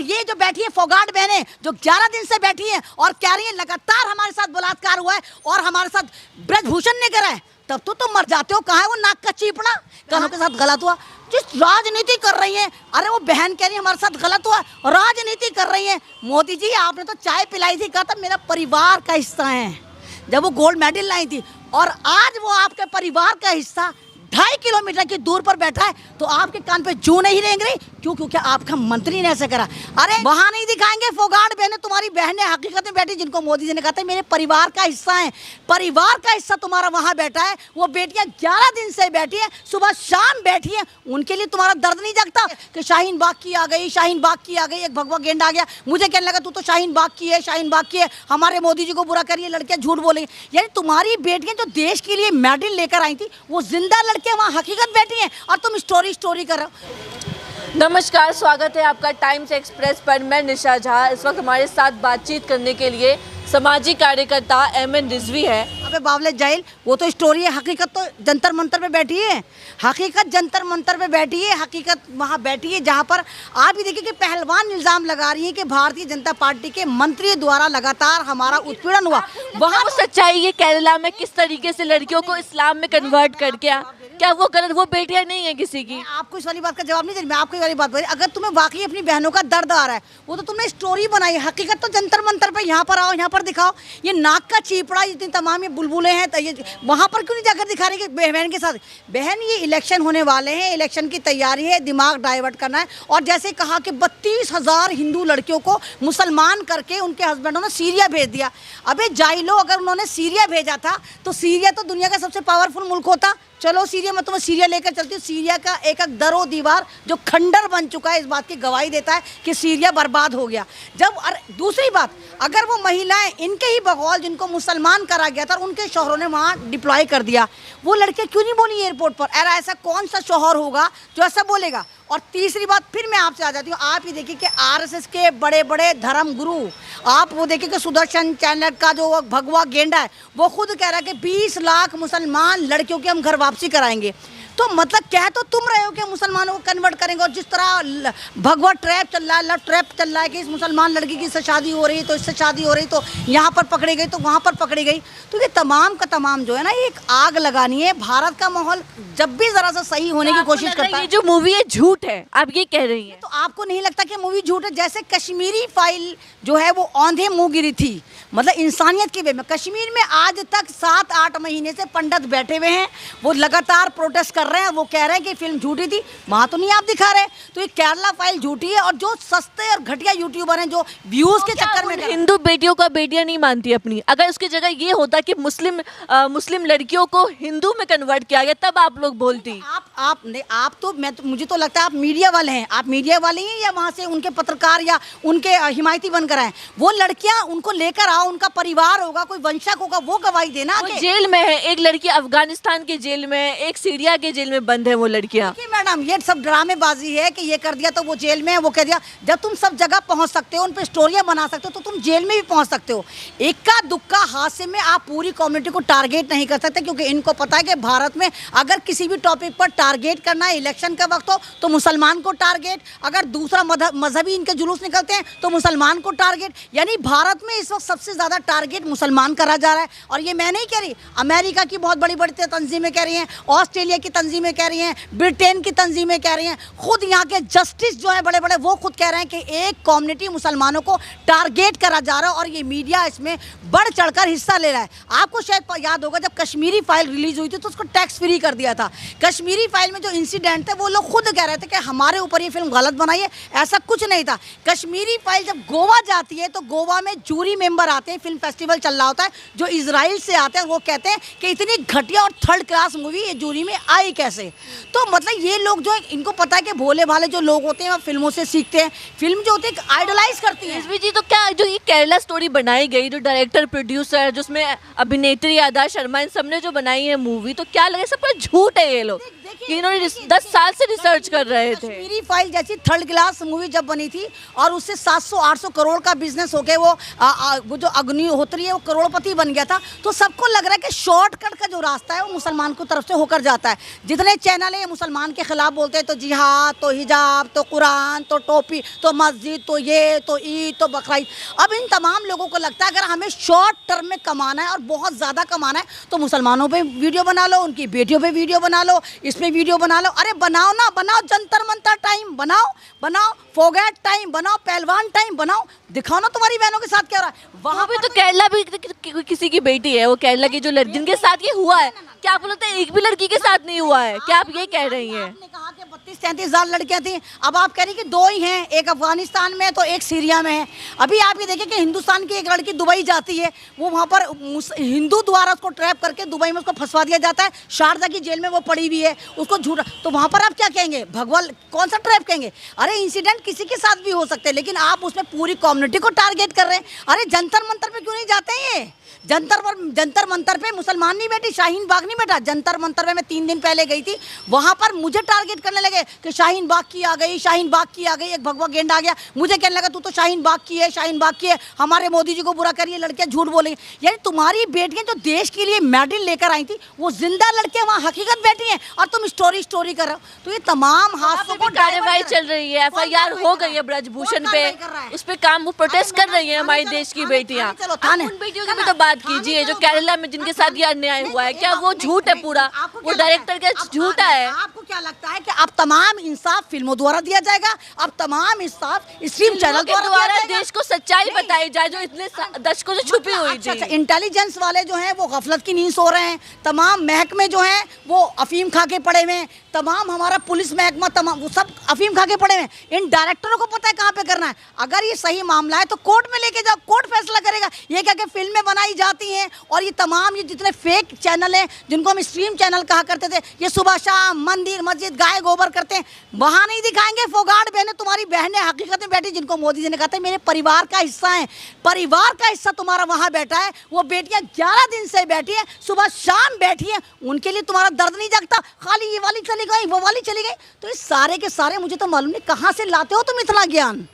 ये जो बैठी है फोगाट बहनें, जो 11 दिन से बैठी हैं और कह रही हैं लगातार हमारे साथ बलात्कार हुआ है और हमारे साथ ब्रजभूषण ने करा है, तब तो तुम मर जाते हो। कहाँ है वो नाक का चीपड़ा, कानों के साथ गलत हुआ। जिस राजनीति कर रही है, अरे वो बहन कह रही है हमारे साथ गलत हुआ, राजनीति कर रही है। मोदी जी आपने तो चाय पिलाई थी, कहा था मेरा परिवार का हिस्सा है, जब वो गोल्ड मेडल लाई थी, और आज वो आपके परिवार का हिस्सा 2.5 किलोमीटर की दूर पर बैठा है, तो आपके कान पे जू नहीं रेंग रही? क्यों? क्योंकि आपका मंत्री ने ऐसा करा। अरे वहां नहीं दिखाएंगे फोगाट बहने, तुम्हारी बहनें हकीकत में बैठी, जिनको मोदी जी ने कहा था मेरे परिवार का हिस्सा है, परिवार का हिस्सा तुम्हारा वहां बैठा है। वो बेटियां 11 दिन से बैठी है, सुबह शाम बैठी है, उनके लिए तुम्हारा दर्द नहीं जगता कि शाहीन बाग की आ गई, शाहीन बाग की आ गई, एक भगवा गेंडा आ गया, मुझे कहने लगा तू तो शाहीन बाग की है, शाहीन बाग की है, हमारे मोदी जी को बुरा करिए, लड़कियां झूठ बोलेंगी। यानी तुम्हारी बेटियां जो देश के लिए मेडल लेकर आई थी, वो जिंदा लड़कियां वहाँ हकीकत बैठी हैं और तुम स्टोरी कर रहे हो। नमस्कार, स्वागत है आपका टाइम्स एक्सप्रेस पर। मैं निशा झा। इस वक्त हमारे साथ बातचीत करने के लिए सामाजिक कार्यकर्ता एमएन रिजवी है। अबे बावले जाहिल, वो तो स्टोरी है, हकीकत तो जंतर मंतर पे बैठी है, हकीकत जंतर मंतर पे बैठी है, हकीकत वहाँ बैठी है जहाँ पर आप ही देखिए कि पहलवान इल्जाम लगा रही है कि भारतीय जनता पार्टी के मंत्री द्वारा लगातार हमारा उत्पीड़न हुआ। वहाँ वो सच्चाई है केरला में किस तरीके से लड़कियों को इस्लाम में कन्वर्ट कर गया, क्या वो गलत? वो बेटियां नहीं है किसी की। आपको इस वाली बात का जवाब नहीं दे, मैं आपको ये वाली बात बताई, अगर तुम्हें वाकई अपनी बहनों का दर्द आ रहा है, वो तो तुमने स्टोरी बनाई, हकीकत तो जंतर मंतर पे यहाँ पर आओ, यहाँ पर दिखाओ। ये नाक का चीपड़ा, इतनी तमाम ये बुलबुलें हैं, तो ये वहाँ पर क्यों नहीं जाकर दिखा रही कि बहन के साथ? बहन ये इलेक्शन होने वाले हैं, इलेक्शन की तैयारी है, दिमाग डाइवर्ट करना है। और जैसे कहा कि 32,000 हिंदू लड़कियों को मुसलमान करके उनके हस्बैंडों ने सीरिया भेज दिया। अबे जाइलो, अगर उन्होंने सीरिया भेजा था तो सीरिया तो दुनिया का सबसे पावरफुल मुल्क होता। चलो सीरिया, मैं तुम्हें सीरिया लेकर चलती हूँ। सीरिया का एक एक दरो दीवार जो खंडर बन चुका है, इस बात की गवाही देता है कि सीरिया बर्बाद हो गया। जब दूसरी बात, अगर वो महिलाएं इनके ही बगौल जिनको मुसलमान करा गया था, उनके शौहरों ने वहाँ डिप्लॉय कर दिया, वो लड़के क्यों नहीं बोली एयरपोर्ट पर? अरे ऐसा कौन सा शौहर होगा जो ऐसा बोलेगा? और तीसरी बात, फिर मैं आपसे आ जाती हूँ, आप ही देखिए कि आरएसएस के बड़े बड़े धर्म गुरु, आप वो देखिए कि सुदर्शन चैनल का जो भगवा गेंडा है, वो खुद कह रहा है कि 20 लाख मुसलमान लड़कियों की हम घर वापसी कराएंगे। तो मतलब कह तो तुम रहे हो कि मुसलमानों को कन्वर्ट करेंगे, और जिस तरह भगवा ट्रैप चल रहा है, लव ट्रैप चल रहा है कि इस मुसलमान लड़की की इससे शादी हो रही, तो इससे शादी हो रही, तो यहाँ पर पकड़ी गई, तो वहाँ पर पकड़ी गई। तो ये तमाम का तमाम जो है ना, ये एक आग लगानी है। भारत का माहौल जब भी जरा सा सही होने की कोशिश करता है, ये जो मूवी है झूठ है, आप ये कह रही हैं? तो आपको नहीं लगता कि मूवी झूठ है? जैसे कश्मीरी फाइल जो है वो औंधे मुँह गिरी थी, मतलब इंसानियत के वे में। कश्मीर में आज तक 7-8 महीने से पंडित बैठे हुए हैं, वो लगातार प्रोटेस्ट कर रहे हैं, वो कह रहे हैं कि फिल्म झूठी थी, वहाँ तो नहीं आप दिखा रहे। तो ये केरला फाइल झूठी है, और जो सस्ते और घटिया यूट्यूबर हैं जो व्यूज के चक्कर में हिंदू बेटियों का बेटियां नहीं मानती अपनी, अगर उसकी जगह ये होता कि मुस्लिम लड़कियों को हिंदू में कन्वर्ट किया गया, तब आप लोग बोलती। आप तो मुझे तो लगता है आप मीडिया वाले हैं, आप मीडिया वाले हैं, या वहाँ से उनके पत्रकार या उनके हिमायती बनकर आए। वो लड़कियां उनको लेकर आओ, उनका परिवार होगा, कोई वंशक होगा, वो गवाही देना। वो जेल में है, एक लड़की अफगानिस्तान के जेल में है, एक सीरिया के जेल में बंद है वो लड़कियां। मैडम ये सब ड्रामेबाजी है कि ये कर दिया तो वो जेल में है, वो कह दिया। जब तुम सब जगह पहुंच सकते हो, उन पे स्टोरियां बना सकते हो, तो तुम जेल में भी पहुंच सकते हो। इक्का दुक्का हादसे में आप पूरी कम्युनिटी को टारगेट नहीं कर सकते, क्योंकि इनको पता है कि भारत में अगर किसी भी टॉपिक पर टारगेट करना है, इलेक्शन का वक्त हो तो मुसलमान को टारगेट, अगर दूसरा मजहबी इनके जुलूस निकलते हैं तो मुसलमान को टारगेट। यानी भारत में इस वक्त सबसे ज्यादा टारगेट मुसलमान करा जा रहा है। और ये मैं नहीं कह रही, अमेरिका की बहुत बड़ी बड़ी तंजीमें कह रही हैं, ऑस्ट्रेलिया की तंजीमें कह रही हैं, ब्रिटेन की तंजीमें कह रही हैं, खुद यहाँ के जस्टिस जो है बड़े बड़े, वो खुद कह रहे हैं कि एक कम्युनिटी मुसलमानों को टारगेट करा जा रहा है, और ये मीडिया इसमें बढ़ चढ़कर हिस्सा ले रहा है। आपको शायद याद होगा, जब कश्मीरी फाइल रिलीज हुई थी तो उसको टैक्स फ्री कर दिया था। कश्मीरी फाइल में जो इंसिडेंट थे, वो लोग खुद कह रहे थे कि हमारे ऊपर ये फिल्म गलत बनाई है, ऐसा कुछ नहीं था। कश्मीरी फाइल जब गोवा जाती है तो गोवा में जूरी मेंबर आते हैं, फिल्म फेस्टिवल चल रहा होता है, जो इजराइल से आते हैं, वो कहते हैं कि इतनी घटिया और थर्ड क्लास मूवी ये जूरी में आई कैसे। तो मतलब ये लोग जो है, इनको पता है कि भोले भाले जो लोग होते हैं वो फिल्मों से सीखते हैं, फिल्म जो होती है आइडलाइज करती है। रिजवी जी, तो क्या जो ये केरला स्टोरी बनाई गई, जो डायरेक्टर प्रोड्यूसर, जिसमें अभिनेत्री आदा शर्मा, इन सबने जो बनाई है मूवी, तो क्या लगे सब कुछ झूठ झूठ है ये लोग कि इन्होंने 10 साल से रिसर्च कर रहे थे। कश्मीरी फाइल जैसी थर्ड क्लास मूवी जब बनी थी और उससे 700-800 करोड़ का बिजनेस हो गया, वो जो अग्निहोत्री है वो करोड़पति बन गया था, तो सबको लग रहा है कि शॉर्टकट का जो रास्ता है वो मुसलमान की तरफ से होकर जाता है। जितने चैनल है मुसलमान के खिलाफ बोलते हैं, तो जिहाद, तो हिजाब, तो कुरान, तो टोपी, तो मस्जिद, तो ये, तो ईद, तो बकरीद। अब इन तमाम लोगों को लगता है अगर हमें शॉर्ट टर्म में कमाना है और बहुत ज़्यादा कमाना है तो मुसलमानों पे वीडियो बना लो, उनकी बेटियों पे वीडियो बना लो, इस पे वीडियो बना लो। अरे बनाओ ना, बनाओ जंतर मंतर टाइम, बनाओ फोगैट टाइम, बनाओ पहलवान टाइम, बनाओ, दिखाओ ना तुम्हारी बहनों के साथ क्या हो रहा है। वहाँ पे तो केरला भी किसी की बेटी है, वो केरला की जो लड़की जिनके साथ ये हुआ है, क्या आप बोलते हैं एक भी लड़की के साथ नहीं हुआ है? क्या आप ये कह रही हैं? आपने कहा कि 32-33 हज़ार लड़कियां थी, अब आप कह रही कि 2 ही हैं, एक अफगानिस्तान में तो एक सीरिया में है। अभी आप ये देखिए कि हिंदुस्तान की एक लड़की दुबई जाती है, वो वहाँ पर हिंदू द्वारा उसको ट्रैप करके दुबई में उसको फंसवा दिया जाता है, शारजा की जेल में वो पड़ी हुई है, उसको झूठा, तो वहाँ पर आप क्या कहेंगे? भगवान कौन सा ट्रैप कहेंगे? अरे इंसिडेंट किसी के साथ भी हो सकते हैं, लेकिन आप उसमें पूरी कम्युनिटी को टारगेट कर रहे हैं। अरे जंतर मंतर पे क्यों नहीं जाते हैं ये? जंतर मंतर पे मुसलमान नहीं बैठी, शाहीन बाग नहीं बैठा। जंतर मंतर पे मैं 3 दिन पहले गई थी, वहां पर मुझे टारगेट करने लगे कि शाहीन बाग की आ गई, शाहीन बाग की आ गई। एक भगवा गेंडा आ गया, मुझे कहने लगा तू तो शाहीन बाग की है, शाहीन बाग की है, हमारे मोदी जी को बुरा करिए, लड़कियां झूठ बोलेंगी। यानी तुम्हारी बेटियां जो देश के लिए मेडल लेकर आई थी वो जिंदा लड़कियां वहाँ हकीकत बैठी हैं और तुम स्टोरी कर रहे हो। तो ये तमाम हादसों को कार्रवाई चल रही है, FIR हो गई है ब्रजभूषण पे, उस पे काम वो प्रोटेस्ट कर रही है हमारे देश की बेटियां। उन बेटियों की भी तो बात कीजिए जो केरला में जिनके साथ ये अन्याय हुआ है, क्या वो झूठ है पूरा? वो डायरेक्टर का झूठा है? आपको क्या लगता है कि अब तमाम इंसाफ फिल्मों द्वारा दिया जाएगा? अब तमाम इंसाफ स्ट्रीम चैनल द्वारा देश को सच्चाई बताई जाए जो इतने दशकों से छुपी हुई थी। अच्छा, इंटेलिजेंस वाले जो हैं वो गफलत की नींद सो रहे हैं, तमाम महकमे जो हैं वो अफीम खा के पड़े हुए हैं, तमाम हमारा पुलिस महकमा तमाम वो सब अफीम खा के पड़े हुए हैं। इन डायरेक्टरों को पता है कहाँ पे करना है। अगर ये सही मामला है तो कोर्ट में लेके जाओ, कोर्ट फैसला करेगा। ये क्या कि फिल्में बनाई जाती हैं और ये तमाम ये जितने फेक चैनल हैं जिनको हम स्ट्रीम चैनल कहा करते थे, ये सुबह शाम मंदिर मस्जिद गाय गोबर करते हैं, वहाँ नहीं दिखाएंगे। फोगाट बहनें, तुम्हारी बहनें हकीकत में बैठी, जिनको मोदी जी ने कहा था मेरे परिवार का हिस्सा है, परिवार का हिस्सा तुम्हारा वहाँ बैठा है, वो बेटियाँ 11 दिन से बैठी हैं, सुबह शाम बैठी हैं, उनके लिए तुम्हारा दर्द नहीं जगता। खाली ये वाली चली गई, वो वाली चली गई। तो ये सारे के सारे मुझे तो मालूम नहीं कहाँ से लाते हो तुम इतना ज्ञान।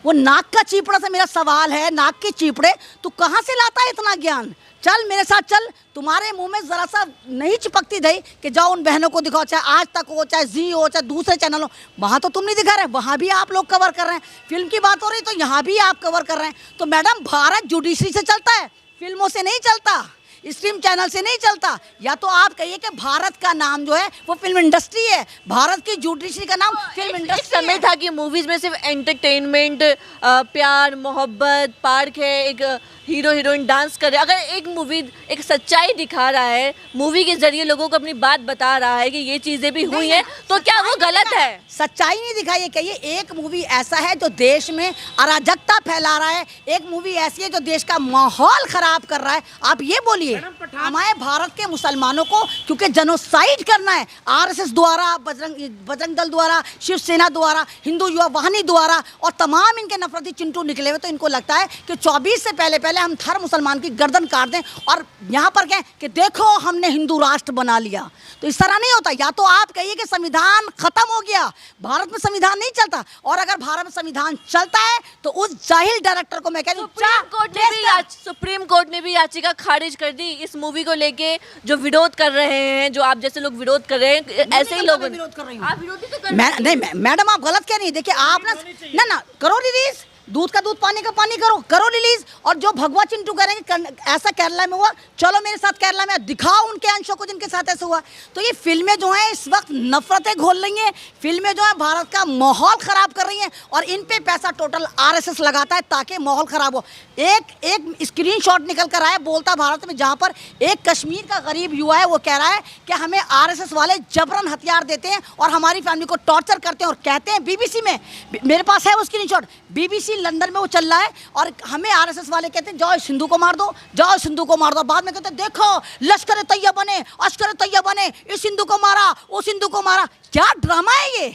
वो नाक का चीपड़ा से मेरा सवाल है, नाक के चीपड़े तू कहाँ से लाता है इतना ज्ञान? चल मेरे साथ चल, तुम्हारे मुंह में जरा सा नहीं चिपकती दही कि जाओ उन बहनों को दिखाओ, चाहे आज तक हो, चाहे जी हो, चाहे दूसरे चैनल हो, वहाँ तो तुम नहीं दिखा रहे, वहाँ भी आप लोग कवर कर रहे हैं। फिल्म की बात हो रही तो यहाँ भी आप कवर कर रहे हैं। तो मैडम भारत जुडिशरी से चलता है, फिल्मों से नहीं चलता, स्ट्रीम चैनल से नहीं चलता। या तो आप कहिए कि भारत का नाम जो है वो फिल्म इंडस्ट्री है, भारत की जुडिशरी का नाम फिल्म इंडस्ट्री है। समय था कि मूवीज में सिर्फ एंटरटेनमेंट, प्यार मोहब्बत पार्क है, एक हीरो हीरोइन डांस कर रहे हैं। अगर एक मूवी एक सच्चाई दिखा रहा है, मूवी के जरिए लोगों को अपनी बात बता रहा है कि ये चीजें भी हुई हैं, तो क्या वो गलत है? सच्चाई नहीं दिखाई है। कहिए एक मूवी ऐसा है जो देश में अराजकता फैला रहा है, एक मूवी ऐसी है जो देश का माहौल खराब कर रहा है। आप ये बोलिए हमारे भारत के मुसलमानों को क्योंकि जनोसाइड करना है RSS द्वारा, बजरंग दल द्वारा, शिवसेना द्वारा, हिंदू युवा वाहिनी द्वारा और तमाम इनके नफरती चिंटू निकले हुए, तो इनको लगता है कि 24 से पहले हम हर मुसलमान की गर्दन काट दें और यहाँ पर कहें कि देखो हमने हिंदू राष्ट्र बना लिया। तो इस तरह नहीं होता। या तो आप कहिए कि संविधान खत्म हो गया, भारत में संविधान नहीं चलता, और अगर भारत में संविधान चलता है तो उस जाहिल डायरेक्टर को मैं कह रही हूँ सुप्रीम कोर्ट ने भी याचिका खारिज कर दी इस मूवी को लेके। जो विरोध कर रहे हैं, जो आप जैसे लोग विरोध कर रहे हैं, ऐसे ही लोग विरोध कर रही हूँ। आप विरोधी तो कर रहे हैं। नहीं मैडम आप गलत कह रही हैं। देखिए आप ना करो रिलीज, दूध का दूध पानी का पानी करो रिलीज। और जो भगवा चिंटू करेंगे ऐसा केरला में हुआ, चलो मेरे साथ केरला में दिखाओ उनके अंशों को जिनके साथ ऐसा हुआ। तो ये फिल्में जो हैं इस वक्त नफरतें घोल रही हैं, फिल्में जो है भारत का माहौल ख़राब कर रही हैं और इन पे पैसा टोटल RSS लगाता है ताकि माहौल ख़राब हो। एक स्क्रीनशॉट निकल कर आया बोलता भारत में, जहाँ पर एक कश्मीर का गरीब युवा है, वो कह रहा है कि हमें RSS वाले जबरन हथियार देते हैं और हमारी फैमिली को टॉर्चर करते हैं, और कहते हैं BBC में, मेरे पास है वो स्क्रीनशॉट, BBC लंदन में वो चल रहा है, और हमें RSS वाले कहते हैं जाओ इस हिंदू को मार दो, जाओ इस हिंदू को मार दो। बाद में कहते हैं देखो लश्कर तैयब बने, अस्कर तैयब बने, इस हिंदू को मारा, उस हिंदू को मारा। क्या ड्रामा है ये?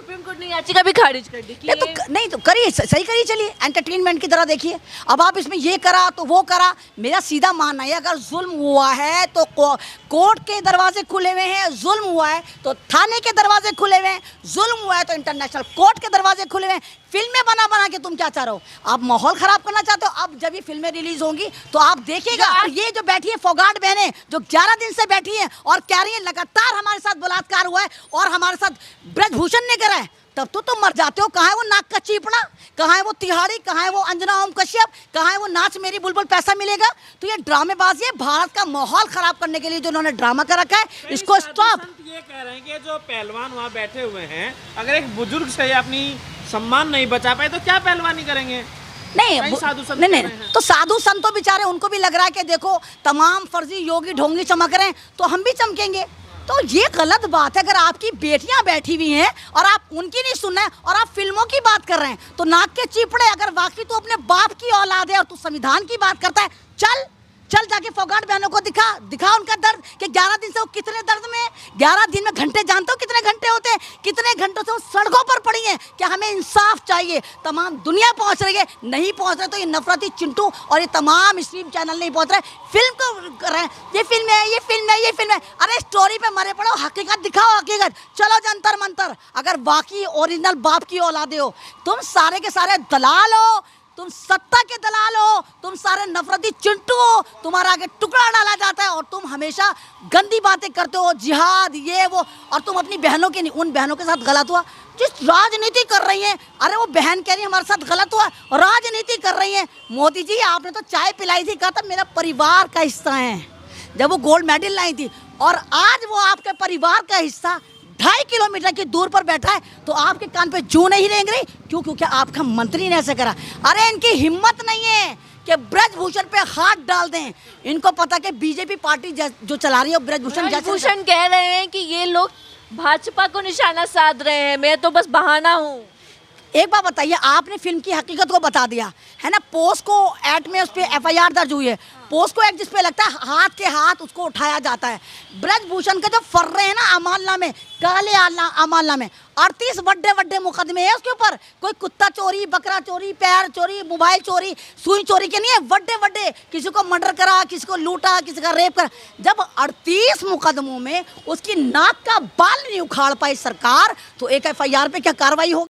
सुप्रीम कोर्ट ने याचिका भी खारिज कर दी कि नहीं तो करिए, सही करिए, चलिए एंटरटेनमेंट की तरह देखिए। अब आप इसमें ये करा तो वो करा, मेरा सीधा मानना है अगर जुल्म हुआ है तो कोर्ट के दरवाजे खुले हुए हैं, जुल्म हुआ है तो थाने के दरवाजे खुले हुए हैं, जुल्म हुआ है तो इंटरनेशनल कोर्ट के दरवाजे खुले हुए हैं। फिल्में बना बना के तुम क्या चाह रहे हो? आप माहौल खराब करना चाहते हो? अब जब ये फिल्में रिलीज होंगी तो आप देखिएगा। और ये जो बैठी है फोगाट बहनें जो 11 दिन से बैठी हैं और कह रही हैं लगातार हमारे साथ बलात्कार हुआ है और हमारे साथ ब्रजभूषण ने करा है, तब तो तुम मर जाते हो। कहाँ है वो नाक का चीपड़ा, कहाँ है वो तिहाड़ी, कहाँ है वो अंजना ओम कश्यप, कहाँ है वो नाच मेरी बुलबुल पैसा मिलेगा? तो ये ड्रामेबाजी है, भारत का माहौल खराब करने के लिए जो उन्होंने ड्रामा कर रखा है, इसको स्टॉप। ये कह रहे हैं कि जो पहलवान वहाँ बैठे हुए हैं, अगर एक बुजुर्ग से अपनी सम्मान नहीं बचा पाए तो क्या पहलवानी करेंगे? नहीं साधु संत नहीं कह नहीं रहे हैं। तो साधु संतों बेचारे उनको भी लग रहा है कि देखो तमाम फर्जी योगी ढोंगी चमक रहे हैं तो हम भी चमकेंगे। तो ये गलत बात है। अगर आपकी बेटियां बैठी हुई हैं और आप उनकी नहीं सुन रहे हैं और आप फिल्मों की बात कर रहे हैं तो नाक के चीपड़े, अगर वाकई तू अपने बाप की औलाद है और तू संविधान की बात करता है, चल जाके फोगाट बहनों को दिखा उनका दर्द कि 11 दिन से वो कितने दर्द में हैं। 11 दिन में घंटे जानते हो कितने घंटे होते हैं? कितने घंटों से वो सड़कों पर पड़ी हैं कि हमें इंसाफ चाहिए। तमाम दुनिया पहुंच रही है, नहीं पहुंच रहे तो ये नफरती चिंटू और ये तमाम स्ट्रीम चैनल नहीं पहुंच रहे। फिल्म को कर रहे हैं, ये फिल्म है, ये फिल्म है, ये फिल्म है। अरे स्टोरी पे मरे पड़ो, हकीकत दिखाओ, हकीकत। चलो जंतर मंतर, अगर वाकई ओरिजिनल बाप की औलादे हो, तुम सारे के सारे दलाल हो, तुम सत्ता के दलाल हो, तुम सारे नफरती चिंटू हो, तुम्हारा आगे टुकड़ा डाला जाता है और तुम हमेशा गंदी बातें करते हो, जिहाद ये वो, और तुम अपनी बहनों के नहीं, उन बहनों के साथ गलत हुआ जिस राजनीति कर रही हैं। अरे वो बहन कह रही है हमारे साथ गलत हुआ, राजनीति कर रही हैं। मोदी जी आपने तो चाय पिलाई थी, कहा था मेरा परिवार का हिस्सा है जब वो गोल्ड मेडल लाई थी, और आज वो आपके परिवार का हिस्सा 2.5 किलोमीटर की दूर पर बैठा है तो आपके कान पे जू नहीं रेंग रही? क्यों? क्योंकि आपका मंत्री ने ऐसे करा। अरे इनकी हिम्मत नहीं है कि ब्रजभूषण पे हाथ डाल दें। इनको पता कि बीजेपी पार्टी जो चला रही है ब्रजभूषण ब्रजभूषण कह रहे हैं कि ये लोग भाजपा को निशाना साध रहे हैं, मैं तो बस बहाना हूँ। एक बात बताइए, आपने फिल्म की हकीकत को बता दिया है ना। पोस्को एक्ट में उस पर FIR दर्ज हुई है। पोस्को एक्ट जिस पे लगता है हाथ के हाथ उसको उठाया जाता है। ब्रजभूषण के जो फर्रे हैं ना अमानला में, काले अमानला में 38 बड़े मुकदमे हैं उसके ऊपर। कोई कुत्ता चोरी, बकरा चोरी, पैर चोरी, मोबाइल चोरी, सुई चोरी के नहीं है, बड़े किसी को मर्डर करा, किसी को लूटा, किसी का रेप करा। जब 38 मुकदमों में उसकी नाक का बाल नहीं उखाड़ पाई सरकार तो एक FIR पे क्या कार्रवाई होगी?